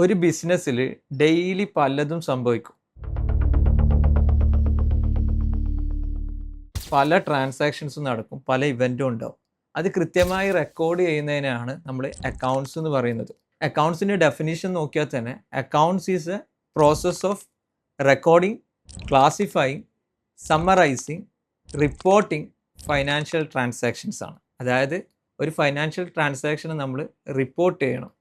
ഒരു ബിസിനസ്സിൽ ഡെയിലി പലതും സംഭവിക്കും. പല ട്രാൻസാക്ഷൻസും നടക്കും, പല ഇവൻറ്റും ഉണ്ടാവും. അത് കൃത്യമായി റെക്കോർഡ് ചെയ്യുന്നതിനാണ് നമ്മൾ അക്കൗണ്ട്സ് എന്ന് പറയുന്നത്. അക്കൗണ്ട്സിൻ്റെ ഡെഫിനിഷൻ നോക്കിയാൽ തന്നെ accounts is A process of recording, classifying, summarising, reporting financial transactions ആണ്. അതായത് ഒരു ഫൈനാൻഷ്യൽ ട്രാൻസാക്ഷന് നമ്മൾ റിപ്പോർട്ട് ചെയ്യണം.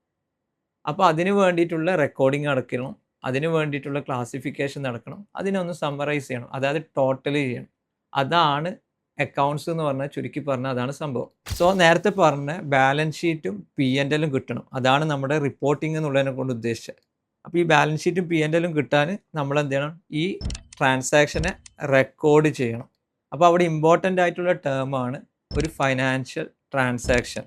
അപ്പോൾ അതിന് വേണ്ടിയിട്ടുള്ള റെക്കോർഡിംഗ് നടക്കണം, അതിന് വേണ്ടിയിട്ടുള്ള ക്ലാസിഫിക്കേഷൻ നടക്കണം, അതിനൊന്ന് സമ്മറൈസ് ചെയ്യണം, അതായത് ടോട്ടൽ ചെയ്യണം. അതാണ് അക്കൗണ്ട്സ് എന്ന് പറഞ്ഞാൽ, ചുരുക്കി പറഞ്ഞാൽ അതാണ് സംഭവം. സോ നേരത്തെ പറഞ്ഞ ബാലൻസ് ഷീറ്റും P&L കിട്ടണം, അതാണ് നമ്മുടെ റിപ്പോർട്ടിംഗ് എന്നുള്ളതിനെ കൊണ്ട് ഉദ്ദേശിച്ചത്. അപ്പോൾ ഈ ബാലൻസ് ഷീറ്റും P&L കിട്ടാൻ നമ്മൾ എന്ത് ചെയ്യണം? ഈ ട്രാൻസാക്ഷനെ റെക്കോർഡ് ചെയ്യണം. അപ്പോൾ അവിടെ ഇമ്പോർട്ടൻ്റ് ആയിട്ടുള്ള ടേമാണ് ഒരു ഫൈനാൻഷ്യൽ ട്രാൻസാക്ഷൻ.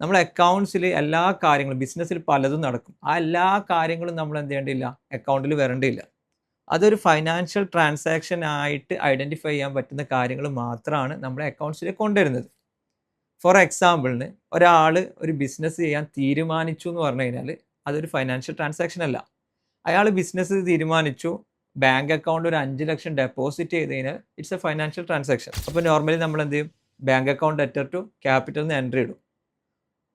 നമ്മൾ അക്കൗണ്ട്സിൽ എല്ലാ കാര്യങ്ങളും, ബിസിനസ്സിൽ പലതും നടക്കും, ആ എല്ലാ കാര്യങ്ങളും നമ്മൾ എന്ത് ചെയ്യേണ്ടിയില്ല? അക്കൗണ്ടിൽ വരേണ്ടിയില്ല. അതൊരു ഫൈനാൻഷ്യൽ ട്രാൻസാക്ഷൻ ആയിട്ട് ഐഡൻറ്റിഫൈ ചെയ്യാൻ പറ്റുന്ന കാര്യങ്ങൾ മാത്രമാണ് നമ്മുടെ അക്കൗണ്ട്സിലേക്ക് കൊണ്ടുവരുന്നത്. ഫോർ എക്സാമ്പിളിന് ഒരാൾ ഒരു ബിസിനസ് ചെയ്യാൻ തീരുമാനിച്ചു എന്ന് പറഞ്ഞു കഴിഞ്ഞാൽ അതൊരു ഫൈനാൻഷ്യൽ ട്രാൻസാക്ഷൻ അല്ല. അയാൾ ബിസിനസ് തീരുമാനിച്ചു, ബാങ്ക് അക്കൗണ്ട് ഒരു 5 ലക്ഷം ഡെപ്പോസിറ്റ് ചെയ്ത് കഴിഞ്ഞാൽ ഇറ്റ്സ് എ ഫൈനാൻഷ്യൽ ട്രാൻസാക്ഷൻ. അപ്പോൾ നോർമലി നമ്മൾ എന്ത് ചെയ്യും? Bank account letter to capital എന്ന് എൻട്രി ഇടും.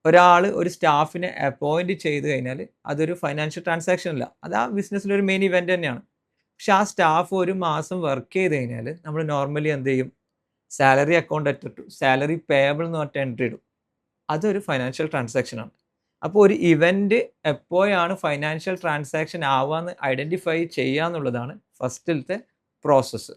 ഒരാൾ ഒരു സ്റ്റാഫിനെ അപ്പോയിൻറ്റ് ചെയ്ത് കഴിഞ്ഞാൽ അതൊരു ഫൈനാൻഷ്യൽ ട്രാൻസാക്ഷൻ അല്ല, അത് ആ ബിസിനസ്സിലൊരു മെയിൻ ഇവൻ്റ് തന്നെയാണ്. പക്ഷെ ആ സ്റ്റാഫ് ഒരു മാസം വർക്ക് ചെയ്ത് കഴിഞ്ഞാൽ നമ്മൾ നോർമലി എന്ത് ചെയ്യും? Salary account letter to salary payable എന്ന് പറഞ്ഞിട്ട് എൻട്രി ഇടും. അതൊരു ഫൈനാൻഷ്യൽ ട്രാൻസാക്ഷനാണ്. അപ്പോൾ ഒരു ഇവൻറ്റ് എപ്പോഴാണ് ഫൈനാൻഷ്യൽ ട്രാൻസാക്ഷൻ ആവാന്ന് ഐഡൻറ്റിഫൈ ചെയ്യുക എന്നുള്ളതാണ് ഫസ്റ്റിലത്തെ പ്രോസസ്സ്.